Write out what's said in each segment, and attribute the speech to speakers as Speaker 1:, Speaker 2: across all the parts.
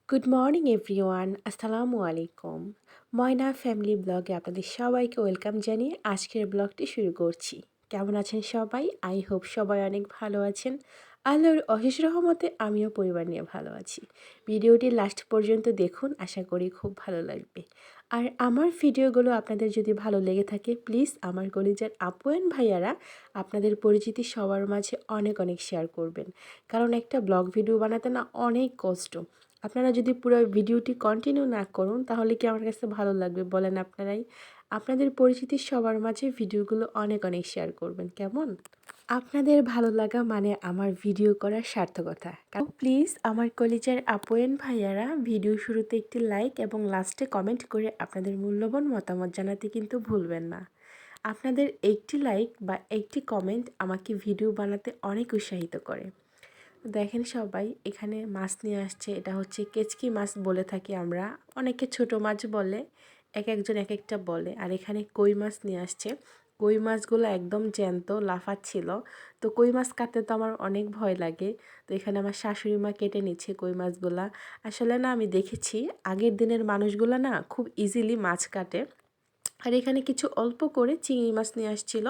Speaker 1: Good morning everyone, আসসালামু আলাইকুম। ময়না family ব্লগে আপনাদের সবাইকে ওয়েলকাম জানিয়ে আজকের ব্লগটি শুরু করছি। কেমন আছেন সবাই? আই হোপ সবাই অনেক ভালো আছেন। আল্লাহর অশেষ রহমতে আমিও পরিবার নিয়ে ভালো আছি। ভিডিওটি লাস্ট পর্যন্ত দেখুন, আশা করি খুব ভালো লাগবে। আর আমার ভিডিওগুলো আপনাদের যদি ভালো লেগে থাকে, প্লিজ আমার কলিজার আপু অ্যান্ড ভাইয়ারা আপনাদের পরিচিতি সবার মাঝে অনেক অনেক শেয়ার করবেন। কারণ একটা ব্লগ ভিডিও বানাতে না অনেক কষ্ট। আপনারা যদি পুরো ভিডিওটি কন্টিনিউ না করুন তাহলে কি আমার কাছে ভালো লাগবে বলেন আপনারাই? আপনাদের পরিচিতি সবার মাঝে ভিডিওগুলো অনেক অনেক শেয়ার করবেন, কেমন? আপনাদের ভালো লাগা মানে আমার ভিডিও করার সার্থকতা। প্লিজ আমার কলিজার আপু এন্ড ভাইয়ারা ভিডিও শুরুতে একটি লাইক এবং লাস্টে কমেন্ট করে আপনাদের মূল্যবান মতামত জানাতে কিন্তু ভুলবেন না। আপনাদের একটি লাইক বা একটি কমেন্ট আমাকে ভিডিও বানাতে অনেক উৎসাহিত করে। দেখেন সবাই এখানে মাছ নিয়ে আসছে, এটা হচ্ছে কেচকি মাছ বলে থাকি আমরা, অনেকে ছোট মাছ বলে, এক একজন এক একটা বলে। আর এখানে কই মাছ নিয়ে আসছে, কই মাছগুলো একদম জ্যান্ত লাফাচ্ছিল। তো কই মাছ কাটতে তো আমার অনেক ভয় লাগে, তো এখানে আমার শাশুড়ি মা কেটে নিচ্ছে কই মাছগুলা। আসলে না আমি দেখেছি আগের দিনের মানুষগুলা না খুব ইজিলি মাছ কাটে। আর এখানে কিছু অল্প করে চিংড়ি মাছ নিয়ে আসছিল।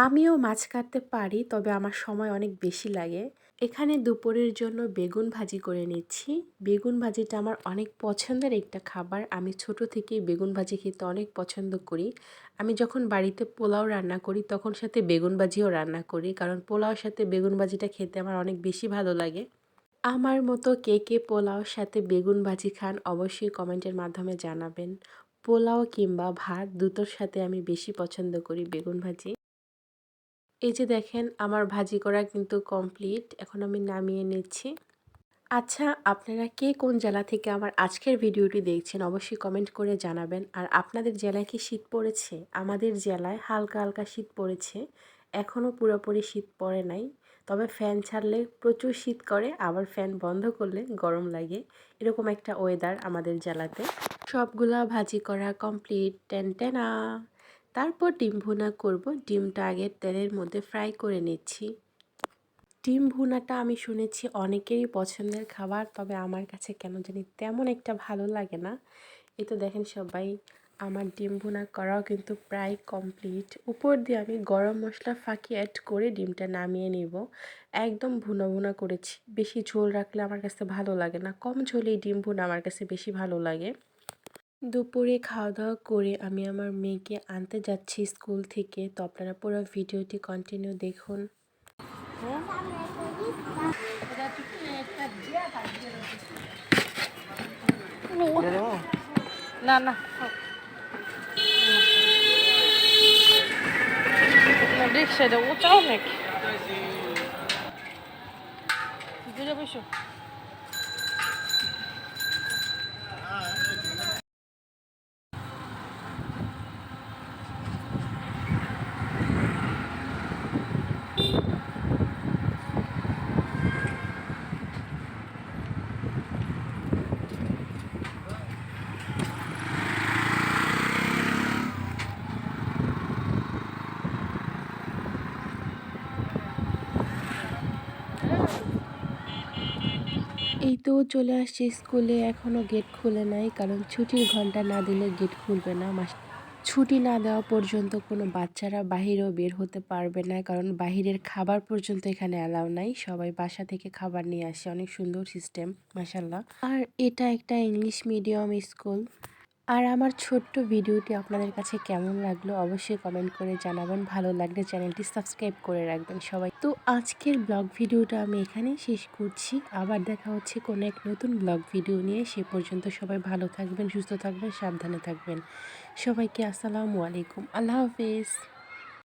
Speaker 1: আমিও মাছ কাটতে পারি, তবে আমার সময় অনেক বেশি লাগে। এখানে দুপুরের জন্য বেগুন ভাজি করে নিচ্ছি। বেগুন ভাজিটা আমার অনেক পছন্দের একটা খাবার। আমি ছোট থেকেই বেগুন ভাজি খেতে অনেক পছন্দ করি। আমি যখন বাড়িতে পোলাও রান্না করি তখন সাথে বেগুন ভাজিও রান্না করি, কারণ পোলাওর সাথে বেগুন ভাজিটা খেতে আমার অনেক বেশি ভালো লাগে। আমার মতো কে কে পোলাওর সাথে বেগুন ভাজি খান অবশ্যই কমেন্টের মাধ্যমে জানাবেন। পোলাও কিংবা ভাত দুটোর সাথে আমি বেশি পছন্দ করি বেগুন ভাজি। এই যে দেখেন আমার ভাজি করা কিন্তু কমপ্লিট, এখন আমি নামিয়ে নিচ্ছি। আচ্ছা, আপনারা কে কোন জেলা থেকে আমার আজকের ভিডিওটি দেখছেন অবশ্যই কমেন্ট করে জানাবেন। আর আপনাদের জেলায় কি শীত পড়েছে? আমাদের জেলায় হালকা হালকা শীত পড়েছে, এখনও পুরোপুরি শীত পড়ে নাই। তবে ফ্যান ছাড়লে প্রচুর শীত করে, আবার ফ্যান বন্ধ করলে গরম লাগে, এরকম একটা ওয়েদার আমাদের জেলাতে। সবগুলা ভাজি করা কমপ্লিট, টেনটেনা। তারপর ডিম ভুনা করব। ডিমটা আগে তেলের মধ্যে ফ্রাই করে নিচ্ছি। ডিম ভুনাটা আমি শুনেছি অনেকেরই পছন্দের খাবার, তবে আমার কাছে কেন জানি তেমন একটা ভালো লাগে না। এই তো দেখেন সবাই আমার ডিম ভুনা করাও কিন্তু প্রায় কমপ্লিট। উপর দিয়ে আমি গরম মশলা ফাঁকি অ্যাড করে ডিমটা নামিয়ে নিব। একদম ভুনা ভুনা করেছি, বেশি ঝোল রাখলে আমার কাছে ভালো লাগে না, কম ঝোলেই ডিম ভুনা আমার কাছে বেশি ভালো লাগে। দুপুরে খাওয়া দাওয়া করে আমি আমার মেয়েকে আনতে যাচ্ছি স্কুল থেকে, তো আপনারা পুরো ভিডিওটি কন্টিনিউ দেখুন।
Speaker 2: না না রিক্সাটা উঁচা অনেক দূরে বসো।
Speaker 1: এই তো চলে আসছি স্কুলে, এখনও গেট খুলে নাই, কারণ ছুটির ঘন্টা না দিলে গেট খুলবে না। ছুটি না দেওয়া পর্যন্ত কোনো বাচ্চারা বাহিরেও বের হতে পারবে না, কারণ বাহিরের খাবার পর্যন্ত এখানে অ্যালাউ নাই। সবাই বাসা থেকে খাবার নিয়ে আসে, অনেক সুন্দর সিস্টেম মাশাল্লাহ। আর এটা একটা ইংলিশ মিডিয়াম স্কুল। আর আমার ছোট্ট ভিডিওটি আপনাদের কাছে কেমন লাগলো অবশ্যই কমেন্ট করে জানাবেন। ভালো লাগলে চ্যানেলটি সাবস্ক্রাইব করে রাখবেন সবাই। তো আজকের ব্লগ ভিডিওটা আমি এখানেই শেষ করছি। আবার দেখা হচ্ছে কোনো এক নতুন ব্লগ ভিডিও নিয়ে। সে পর্যন্ত সবাই ভালো থাকবেন, সুস্থ থাকবেন, সাবধানে থাকবেন। সবাইকে আসসালামু আলাইকুম, আল্লাহ হাফেজ।